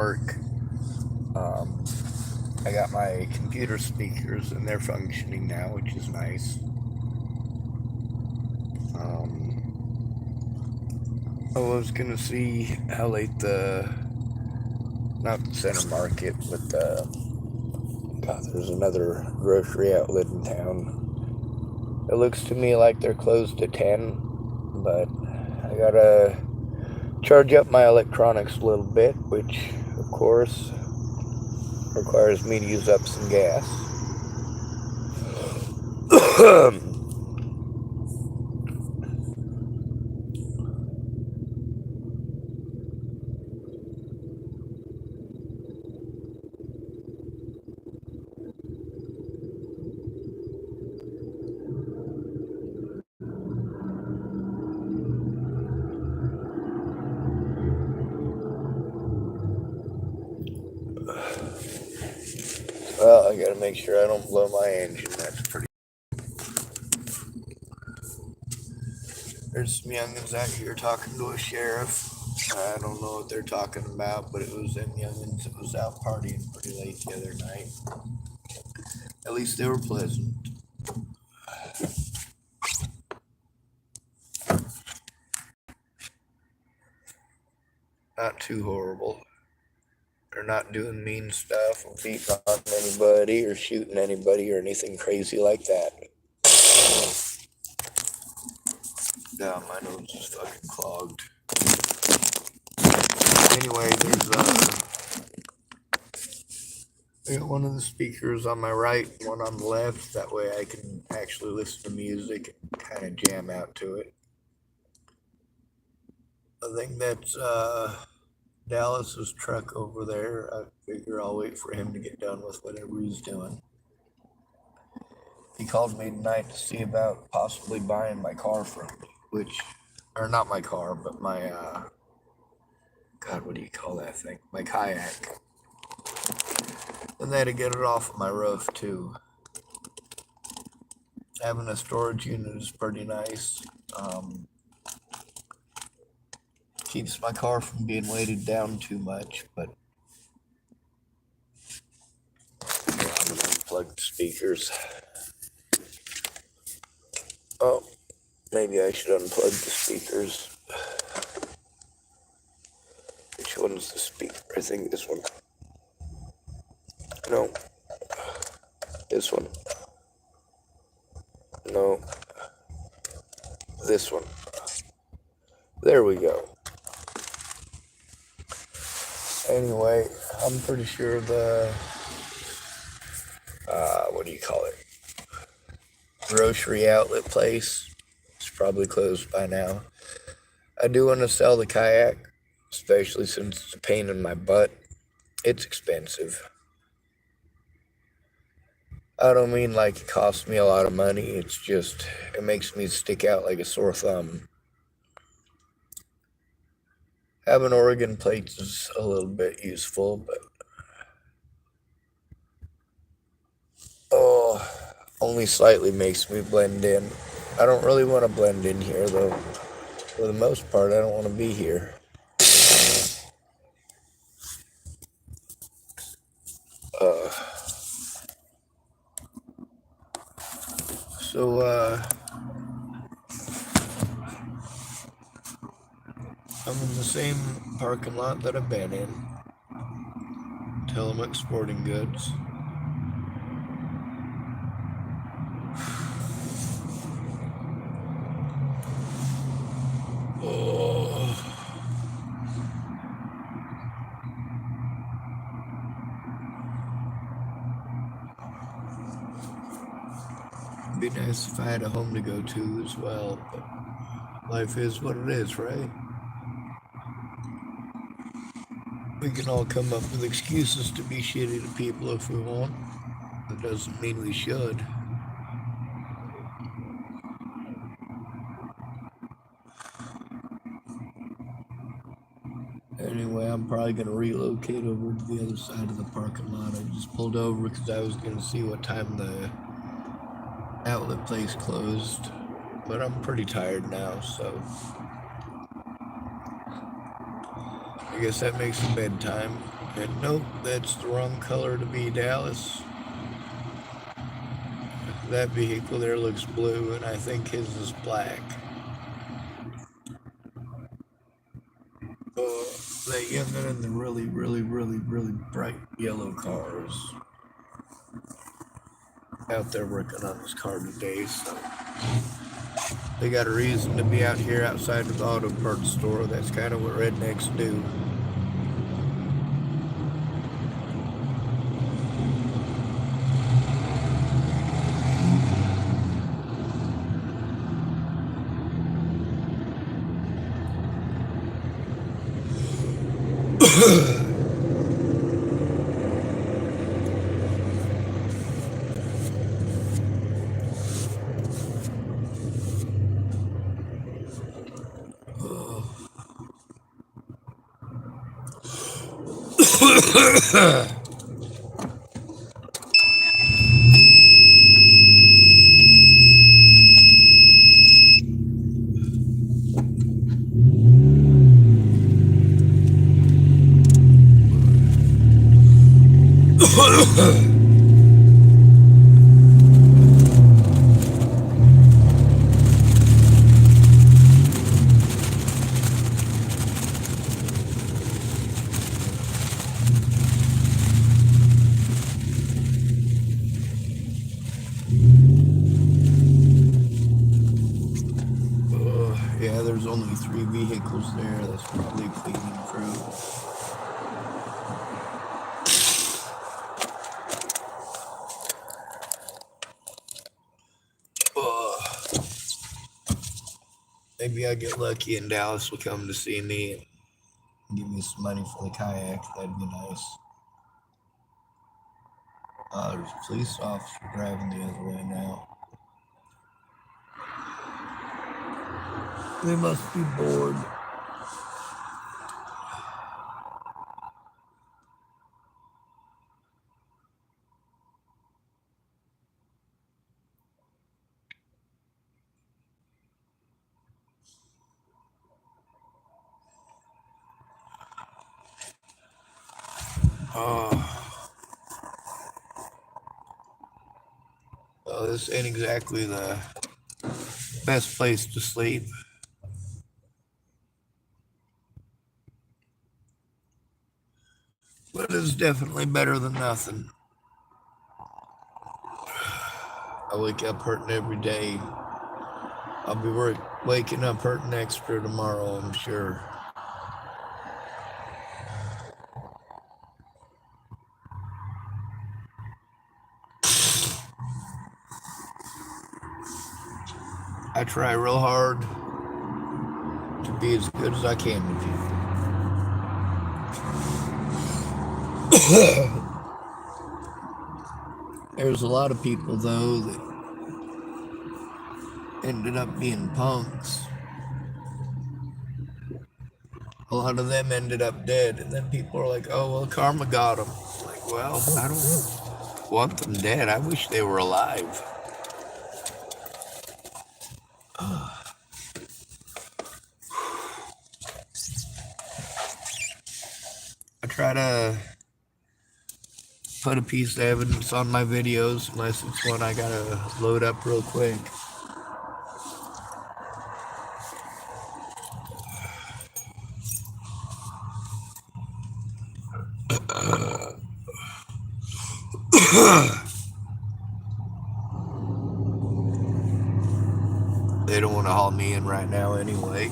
work. Um, I got my computer speakers and they're functioning now, which is nice. I was gonna see how late not the center market, but God, there's another grocery outlet in town. It looks to me like they're closed at 10, but I gotta charge up my electronics a little bit, which, of course, requires me to use up some gas. Well, I gotta make sure I don't blow my engine. That's pretty. There's some youngins out here talking to a sheriff. I don't know what they're talking about, but it was them youngins that was out partying pretty late the other night. At least they were pleasant. Not too horrible. They're not doing mean stuff or beating on anybody or shooting anybody or anything crazy like that. Yeah, my nose is fucking clogged. Anyway, I got one of the speakers on my right and one on the left. That way I can actually listen to music and kind of jam out to it. I think that's Dallas's truck over there. I figure I'll wait for him to get done with whatever he's doing. He called me tonight to see about possibly buying my car from me, or not my car, but my, God, what do you call that thing? My kayak. And they had to get it off of my roof, too. Having a storage unit is pretty nice. Keeps my car from being weighted down too much, but I'm gonna unplug the speakers. Oh, maybe I should unplug the speakers. Which one's the speaker? I think this one. No. This one. No. This one. There we go. Anyway, I'm pretty sure the, what do you call it? Grocery outlet place is probably closed by now. I do want to sell the kayak, especially since it's a pain in my butt. It's expensive. I don't mean like it costs me a lot of money. It's just, it makes me stick out like a sore thumb. Having Oregon plates is a little bit useful, but only slightly makes me blend in. I don't really want to blend in here, though. For the most part, I don't want to be here. So, I'm in the same parking lot that I've been in. Tillamook Sporting Goods. It'd be nice if I had a home to go to as well, but life is what it is, right? We can all come up with excuses to be shitty to people if we want. That doesn't mean we should. Anyway, I'm probably going to relocate over to the other side of the parking lot. I just pulled over because I was going to see what time the outlet place closed. But I'm pretty tired now, so I guess that makes it bedtime. And nope, that's the wrong color to be, Dallas. That vehicle there looks blue, and I think his is black. That youngin' in the really, really, really, really bright yellow cars out there working on his car today, so they got a reason to be out here outside of the auto parts store. That's kind of what rednecks do. Yeah, there's only 3 vehicles there. That's probably a cleaning crew. Maybe I get lucky and Dallas will come to see me and give me some money for the kayak. That'd be nice. There's a police officer driving the other way now. They must be bored. Well, this ain't exactly the best place to sleep. But it's definitely better than nothing. I wake up hurting every day. I'll be waking up hurting extra tomorrow, I'm sure. I try real hard to be as good as I can with you. There's a lot of people, though, that ended up being punks. A lot of them ended up dead, and then people are like, oh, well, karma got them. Like, well, I don't want them dead. I wish they were alive. I try to put a piece of evidence on my videos, unless it's one I gotta load up real quick. They don't want to haul me in right now anyway.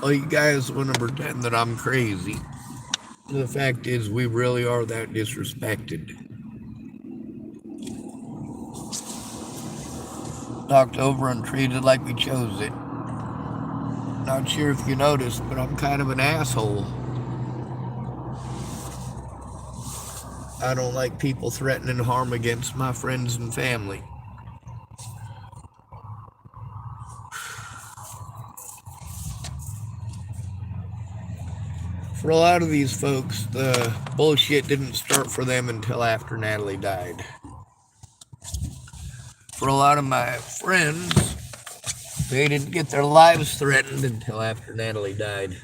Well, you guys want to pretend that I'm crazy. The fact is, we really are that disrespected. knocked over and treated like we chose it. Not sure if you noticed, but I'm kind of an asshole. I don't like people threatening harm against my friends and family. For a lot of these folks, the bullshit didn't start for them until after Natalie died. For a lot of my friends, they didn't get their lives threatened until after Natalie died.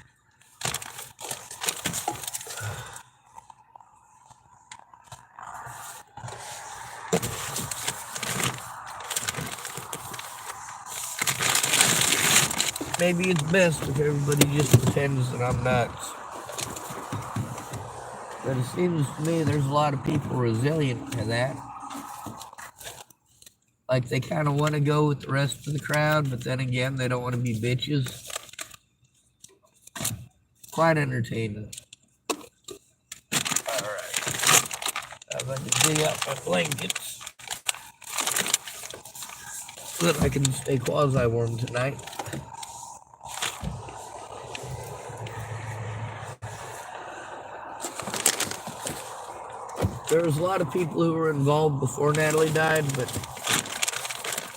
Maybe it's best if everybody just pretends that I'm nuts. But it seems to me there's a lot of people resilient to that. Like they kind of want to go with the rest of the crowd, but then again, they don't want to be bitches. Quite entertaining. Alright. I'm going to dig out my blankets so that I can stay quasi-warm tonight. There was a lot of people who were involved before Natalie died, but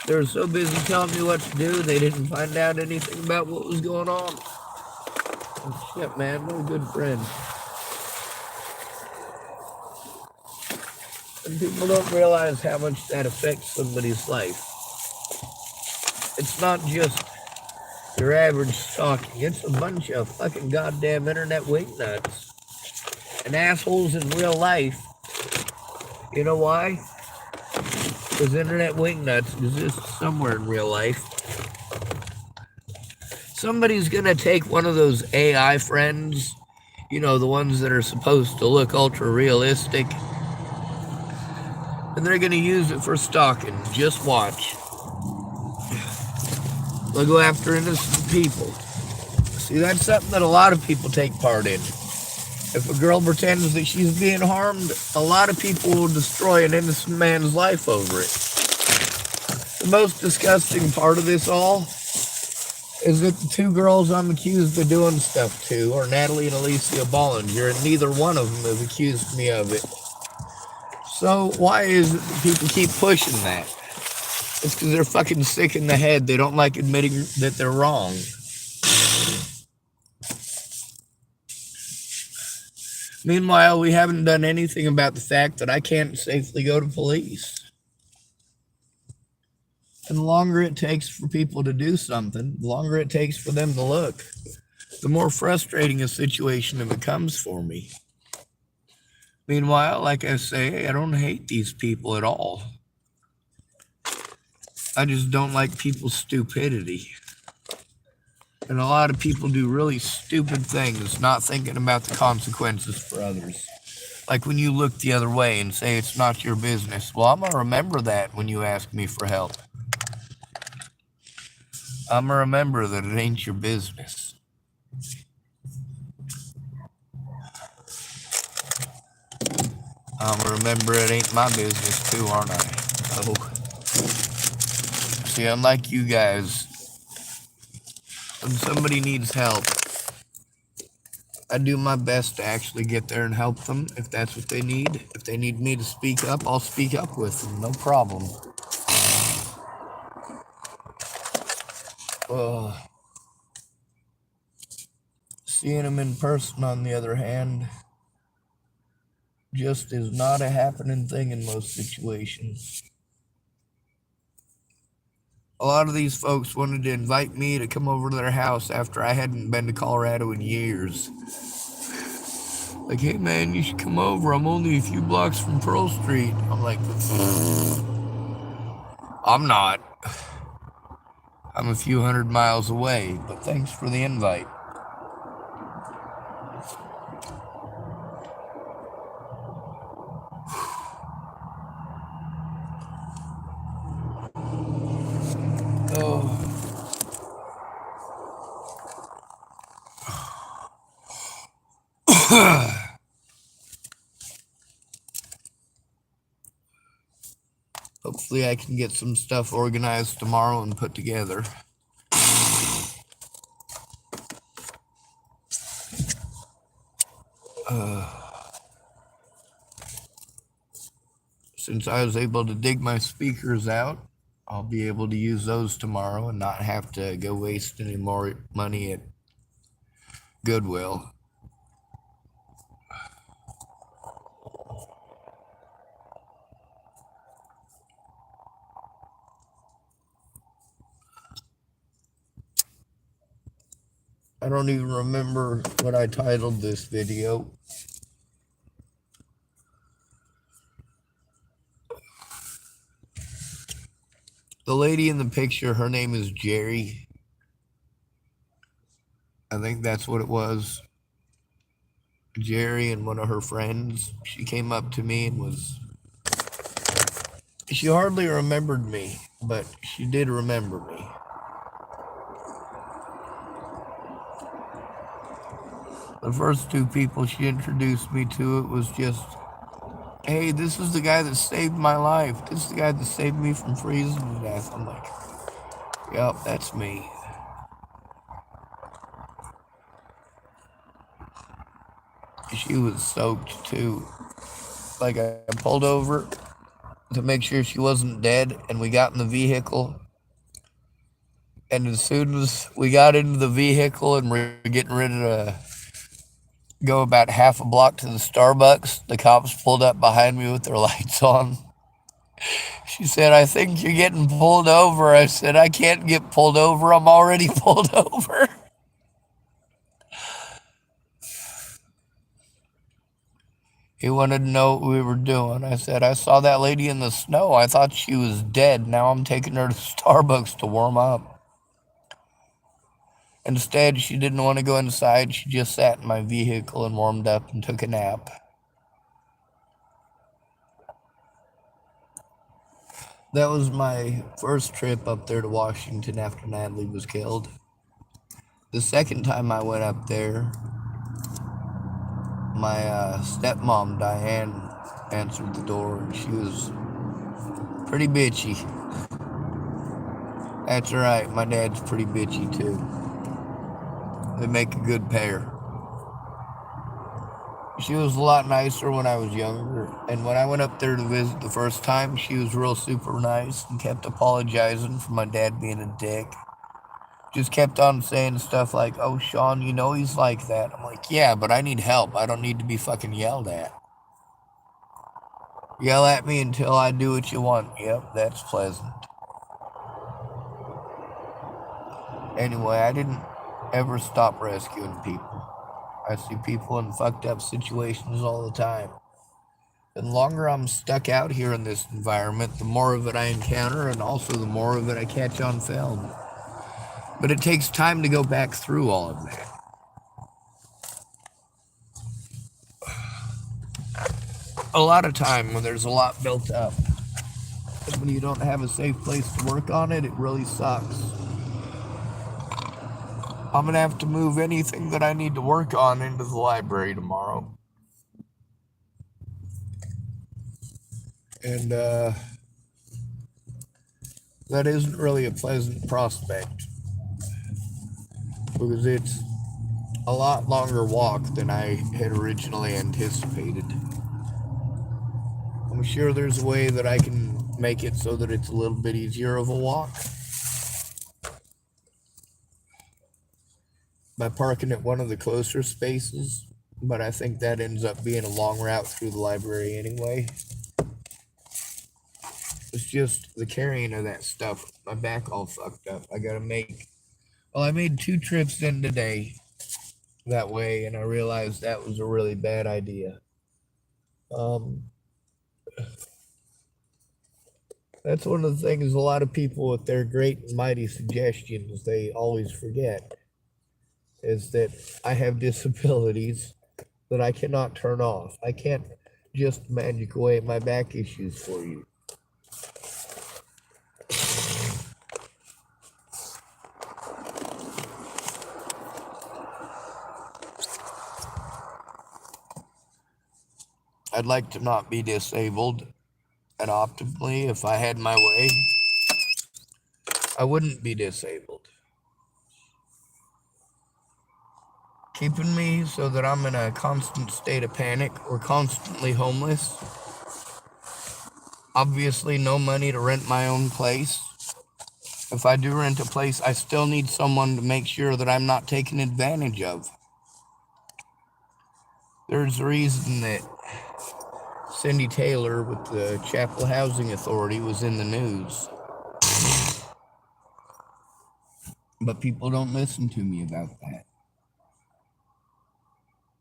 they were so busy telling me what to do, they didn't find out anything about what was going on. Oh, shit, man, what a good friend. And people don't realize how much that affects somebody's life. It's not just your average stalking. It's a bunch of fucking goddamn internet wingnuts and assholes in real life. You know why? Because internet wingnuts exist somewhere in real life. Somebody's gonna take one of those AI friends, you know, the ones that are supposed to look ultra realistic, and they're gonna use it for stalking. Just watch. They'll go after innocent people. See, that's something that a lot of people take part in. If a girl pretends that she's being harmed, a lot of people will destroy an innocent man's life over it. The most disgusting part of this all is that the two girls I'm accused of doing stuff to are Natalie and Alicia Bollinger, and neither one of them have accused me of it. So why is it that people keep pushing that? It's because they're fucking sick in the head. They don't like admitting that they're wrong. Meanwhile, we haven't done anything about the fact that I can't safely go to police. And the longer it takes for people to do something, the longer it takes for them to look, the more frustrating a situation it becomes for me. Meanwhile, like I say, I don't hate these people at all. I just don't like people's stupidity. And a lot of people do really stupid things, not thinking about the consequences for others. Like when you look the other way and say it's not your business. Well, I'm going to remember that when you ask me for help. I'm going to remember that it ain't your business. I'm going to remember it ain't my business too, aren't I? Oh. See, unlike you guys, when somebody needs help, I do my best to actually get there and help them if that's what they need. If they need me to speak up, I'll speak up with them, no problem. Seeing them in person, on the other hand, just is not a happening thing in most situations. A lot of these folks wanted to invite me to come over to their house after I hadn't been to Colorado in years. Like, hey man, you should come over. I'm only a few blocks from Pearl Street. I'm like, I'm not. I'm a few hundred miles away, but thanks for the invite. Hopefully hopefully I can get some stuff organized tomorrow and put together. Since I was able to dig my speakers out, I'll be able to use those tomorrow and not have to go waste any more money at Goodwill. I don't even remember what I titled this video. The lady in the picture, her name is Jerry. I think that's what it was. Jerry and one of her friends. She came up to me and she hardly remembered me, but she did remember me. The first two people she introduced me to, it was just, hey, this is the guy that saved my life. This is the guy that saved me from freezing to death. I'm like, yep, that's me. She was soaked too. Like, I pulled over to make sure she wasn't dead, and we got in the vehicle. And as soon as we got into the vehicle and we're getting ready to go about half a block to the Starbucks, the cops pulled up behind me with their lights on. She said, I think you're getting pulled over. I said, I can't get pulled over. I'm already pulled over. He wanted to know what we were doing. I said, I saw that lady in the snow. I thought she was dead. Now I'm taking her to Starbucks to warm up. Instead, she didn't want to go inside. She just sat in my vehicle and warmed up and took a nap. That was my first trip up there to Washington after Natalie was killed. The second time I went up there, my stepmom, Diane, answered the door, and she was pretty bitchy. That's right, my dad's pretty bitchy too. They make a good pair. She was a lot nicer when I was younger, and when I went up there to visit the first time, she was real super nice and kept apologizing for my dad being a dick. Just kept on saying stuff like, oh, Sean, you know he's like that. I'm like, yeah, but I need help. I don't need to be fucking yelled at. Yell at me until I do what you want. Yep, that's pleasant. Anyway, I didn't ever stop rescuing people. I see people in fucked up situations all the time. The longer I'm stuck out here in this environment, the more of it I encounter, and also the more of it I catch on film. But it takes time to go back through all of that. A lot of time when there's a lot built up. And when you don't have a safe place to work on it, it really sucks. I'm going to have to move anything that I need to work on into the library tomorrow. And that isn't really a pleasant prospect, because it's a lot longer walk than I had originally anticipated. I'm sure there's a way that I can make it so that it's a little bit easier of a walk by parking at one of the closer spaces, but I think that ends up being a long route through the library anyway. It's just the carrying of that stuff. My back all fucked up. I made 2 trips in today that way, and I realized that was a really bad idea. That's one of the things a lot of people with their great and mighty suggestions, they always forget, is that I have disabilities that I cannot turn off. I can't just magic away my back issues for you. I'd like to not be disabled, and optimally, if I had my way, I wouldn't be disabled. Keeping me so that I'm in a constant state of panic or constantly homeless. Obviously, no money to rent my own place. If I do rent a place, I still need someone to make sure that I'm not taken advantage of. There's a reason that Cindy Taylor with the Chapel Housing Authority was in the news. But people don't listen to me about that.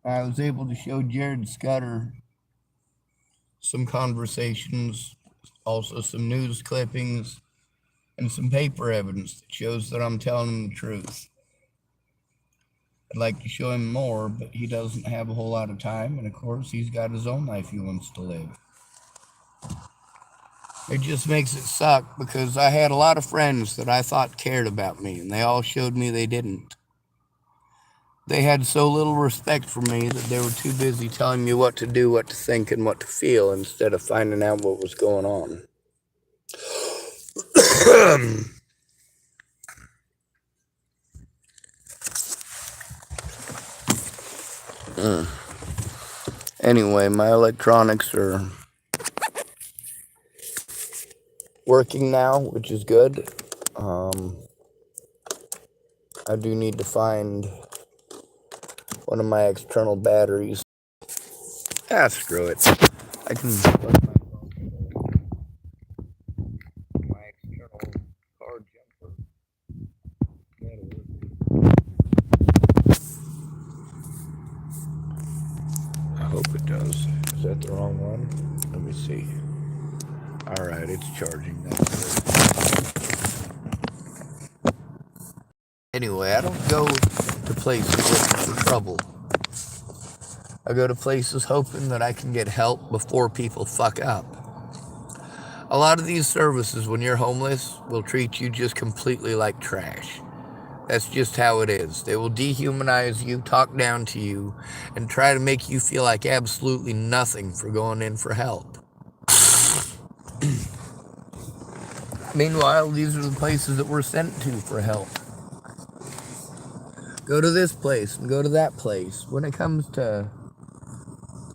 I was able to show Jared Scudder some conversations, also some news clippings, and some paper evidence that shows that I'm telling him the truth. I'd like to show him more, but he doesn't have a whole lot of time, and of course, he's got his own life he wants to live. It just makes it suck because I had a lot of friends that I thought cared about me, and they all showed me they didn't. They had so little respect for me that they were too busy telling me what to do, what to think, and what to feel instead of finding out what was going on. Anyway, my electronics are working now, which is good. I do need to find one of my external batteries. Screw it. I can plug my external car jumper. That'll work. I hope it does. Is that the wrong one? Let me see. Alright, it's charging. That's good. Anyway, I don't go to places looking for trouble. I go to places hoping that I can get help before people fuck up. A lot of these services, when you're homeless, will treat you just completely like trash. That's just how it is. They will dehumanize you, talk down to you, and try to make you feel like absolutely nothing for going in for help. Meanwhile, these are the places that we're sent to for help. Go to this place and go to that place. When it comes to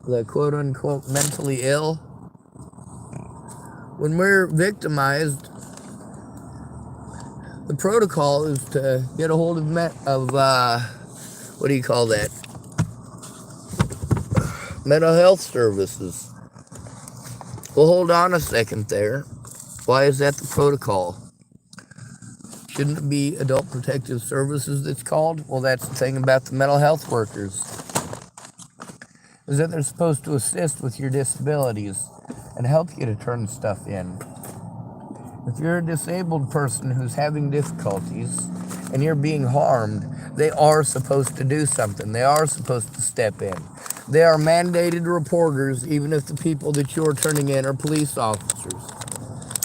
the quote-unquote mentally ill, when we're victimized, the protocol is to get a hold of what do you call that? Mental health services. Well, hold on a second there. Why is that the protocol? Shouldn't it be Adult Protective Services that's called? Well, that's the thing about the mental health workers, is that they're supposed to assist with your disabilities and help you to turn stuff in. If you're a disabled person who's having difficulties and you're being harmed, they are supposed to do something. They are supposed to step in. They are mandated reporters, even if the people that you're turning in are police officers.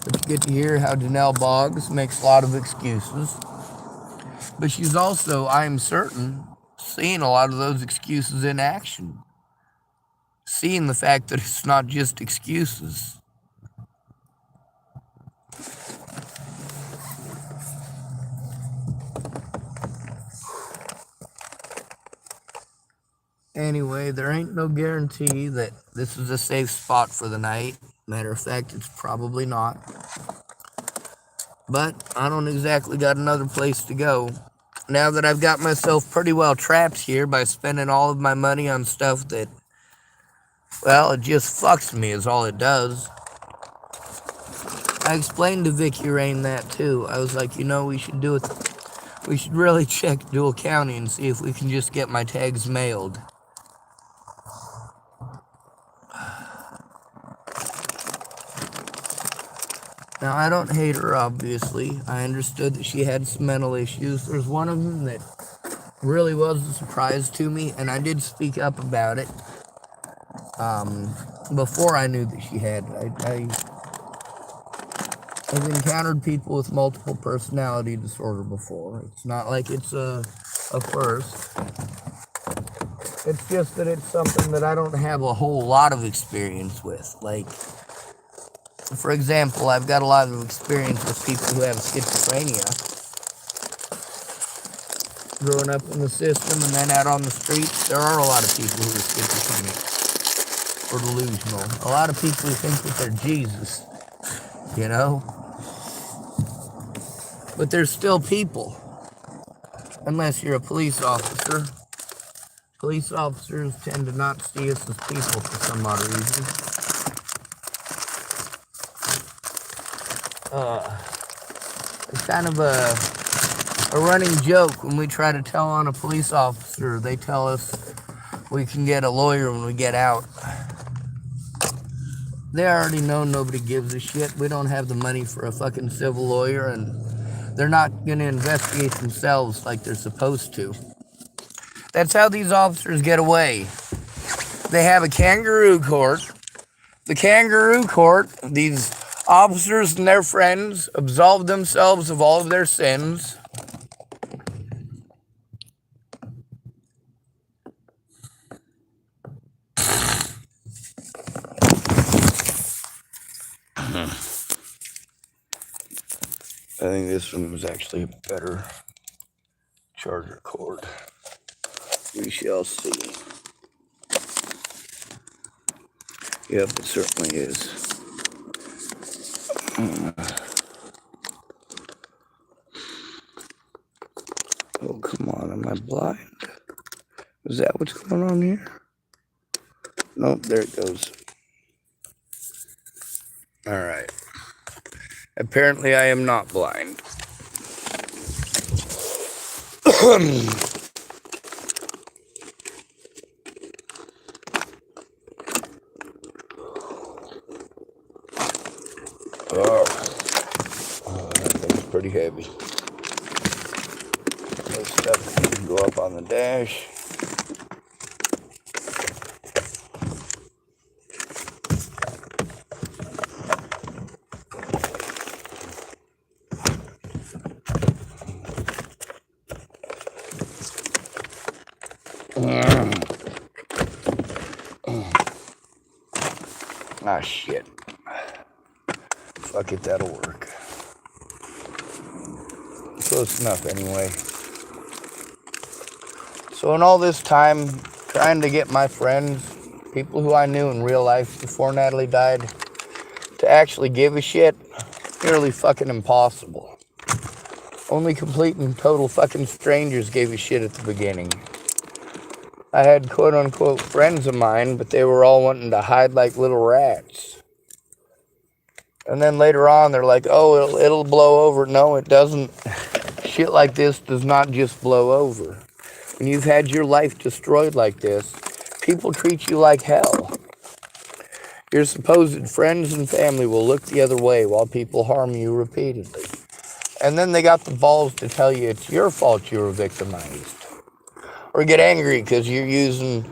But you get to hear how Danelle Boggs makes a lot of excuses. But she's also, I'm certain, seeing a lot of those excuses in action. Seeing the fact that it's not just excuses. Anyway, there ain't no guarantee that this is a safe spot for the night. Matter of fact, it's probably not. But I don't exactly got another place to go. Now that I've got myself pretty well trapped here by spending all of my money on stuff that, well, it just fucks me is all it does. I explained to Vicky Rain that too. I was like, we should do it. We should really check Dual County and see if we can just get my tags mailed. Now, I don't hate her, obviously. I understood that she had some mental issues. There's one of them that really was a surprise to me, and I did speak up about it before I knew that she had. I've encountered people with multiple personality disorder before. It's not like it's a first. It's just that it's something that I don't have a whole lot of experience with. Like, For example, I've got a lot of experience with people who have schizophrenia. Growing up in the system and then out on the streets, there are a lot of people who are schizophrenic or delusional. A lot of people who think that they're Jesus, you know? But they're still people, unless you're a police officer. Police officers tend to not see us as people for some odd reason. It's kind of a running joke when we try to tell on a police officer. They tell us we can get a lawyer when we get out. They already know nobody gives a shit. We don't have the money for a fucking civil lawyer, and they're not going to investigate themselves like they're supposed to. That's how these officers get away. They have a kangaroo court. The kangaroo court, these officers and their friends absolve themselves of all of their sins. I think this one was actually a better charger cord. We shall see. Yep, it certainly is. Oh, come on, am I blind? Is that what's going on here? Nope, there it goes. Alright. Apparently I am not blind. Oh, that thing's pretty heavy. This stuff can go up on the dash. Ah, shit. Fuck it, that'll work. Close enough, anyway. So in all this time, trying to get my friends, people who I knew in real life before Natalie died, to actually give a shit, nearly fucking impossible. Only complete and total fucking strangers gave a shit at the beginning. I had quote-unquote friends of mine, but they were all wanting to hide like little rats. And then later on, they're like, oh, it'll blow over. No, it doesn't. Shit like this does not just blow over. When you've had your life destroyed like this, people treat you like hell. Your supposed friends and family will look the other way while people harm you repeatedly. And then they got the balls to tell you it's your fault you were victimized. Or get angry because you're using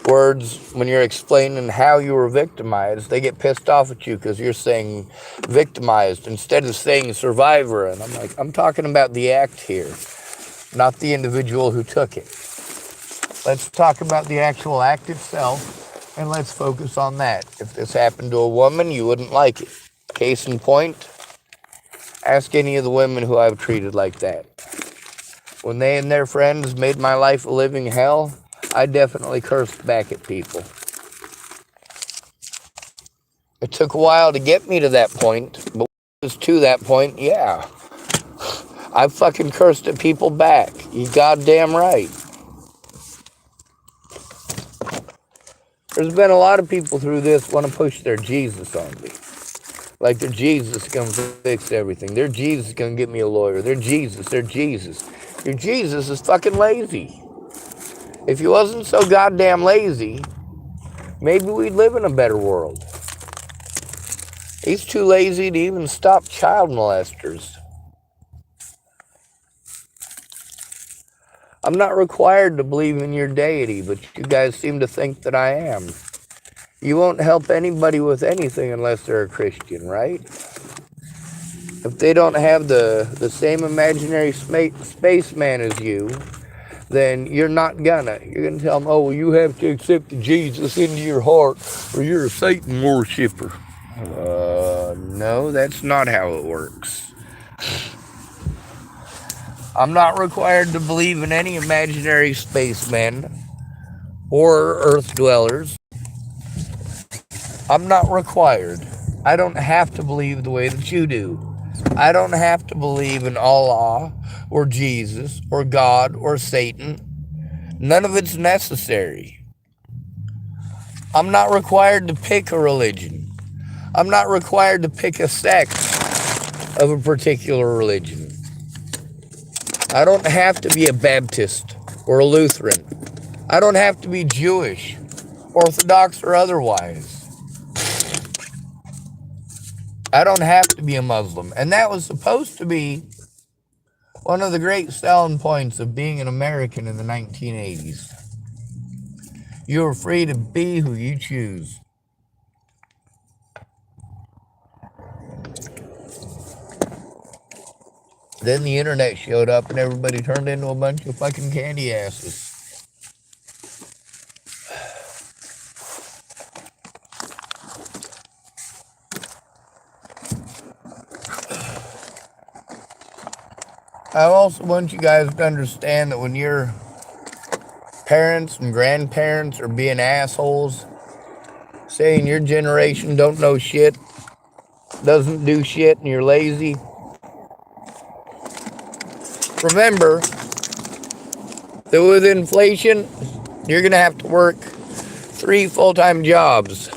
words when you're explaining how you were victimized. They get pissed off at you because you're saying victimized instead of saying survivor. And I'm like, I'm talking about the act here, not the individual who took it. Let's talk about the actual act itself, and let's focus on that. If this happened to a woman, you wouldn't like it. Case in point, ask any of the women who I've treated like that. When they and their friends made my life a living hell, I definitely cursed back at people. It took a while to get me to that point, but when it was to that point, yeah. I fucking cursed at people back. You goddamn right. There's been a lot of people through this want to push their Jesus on me. Like their Jesus is going to fix everything. Their Jesus is going to get me a lawyer. Their Jesus. Your Jesus is fucking lazy. If he wasn't so goddamn lazy, maybe we'd live in a better world. He's too lazy to even stop child molesters. I'm not required to believe in your deity, but you guys seem to think that I am. You won't help anybody with anything unless they're a Christian, right? If they don't have the same imaginary spaceman as you, then you're not gonna. You're gonna tell them, oh, well, you have to accept Jesus into your heart or you're a Satan worshiper. No, that's not how it works. I'm not required to believe in any imaginary spacemen or Earth dwellers. I'm not required. I don't have to believe the way that you do. I don't have to believe in Allah or Jesus or God or Satan. None of it's necessary. I'm not required to pick a religion. I'm not required to pick a sect of a particular religion. I don't have to be a Baptist or a Lutheran. I don't have to be Jewish, Orthodox, or otherwise. I don't have to be a Muslim. And that was supposed to be one of the great selling points of being an American in the 1980s. You were free to be who you choose. Then the internet showed up and everybody turned into a bunch of fucking candy asses. I also want you guys to understand that when your parents and grandparents are being assholes, saying your generation don't know shit, doesn't do shit, and you're lazy, remember that with inflation, you're going to have to work 3 full-time jobs.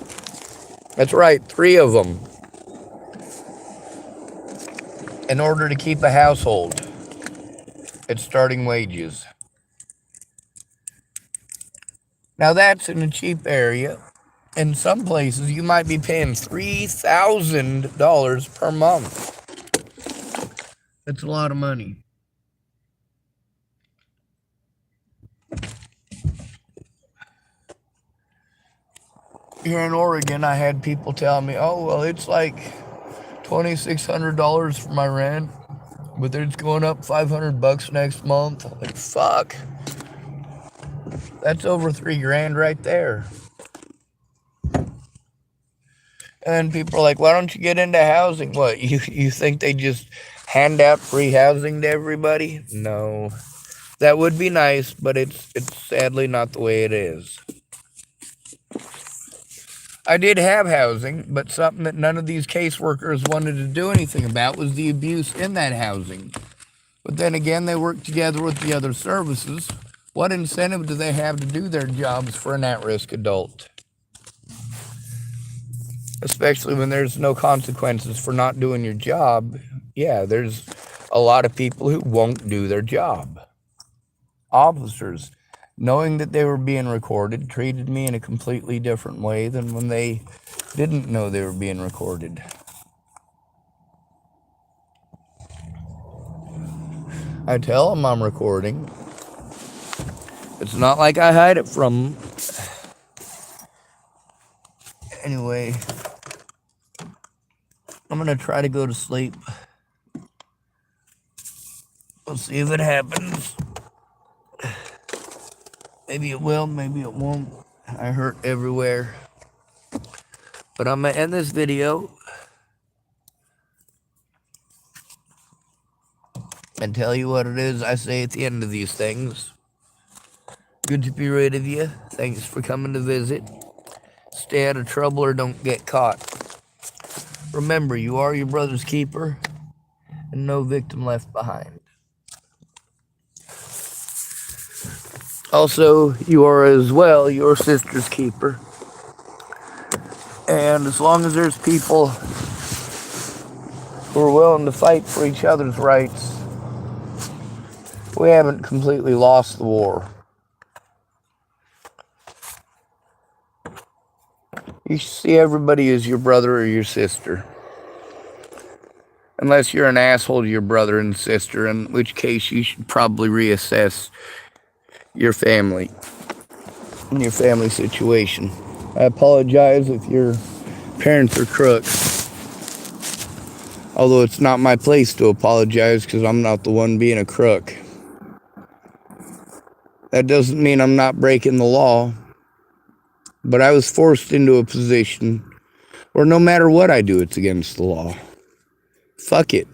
That's right, 3 of them, in order to keep a household at starting wages. Now that's in a cheap area. In some places, you might be paying $3,000 per month. That's a lot of money. Here in Oregon, I had people tell me, oh, well, it's like $2,600 for my rent, but it's going up $500 next month. I'm like, fuck. That's over $3,000 right there. And people are like, why don't you get into housing? What, you think they just hand out free housing to everybody? No. That would be nice, but it's sadly not the way it is. I did have housing, but something that none of these caseworkers wanted to do anything about was the abuse in that housing. But then again, they work together with the other services. What incentive do they have to do their jobs for an at-risk adult? Especially when there's no consequences for not doing your job. Yeah, there's a lot of people who won't do their job. Officers, knowing that they were being recorded, treated me in a completely different way than when they didn't know they were being recorded. I tell them I'm recording. It's not like I hide it from them. Anyway, I'm going to try to go to sleep. We'll see if it happens. Maybe it will, maybe it won't. I hurt everywhere. But I'm going to end this video and tell you what it is I say at the end of these things. Good to be rid of you. Thanks for coming to visit. Stay out of trouble or don't get caught. Remember, you are your brother's keeper and no victim left behind. Also, you are as well your sister's keeper. And as long as there's people who are willing to fight for each other's rights, we haven't completely lost the war. You should see everybody as your brother or your sister. Unless you're an asshole to your brother and sister, in which case you should probably reassess your family and your family situation. I apologize if your parents are crooks. Although it's not my place to apologize because I'm not the one being a crook. That doesn't mean I'm not breaking the law. But I was forced into a position Or no matter what I do, it's against the law. Fuck it.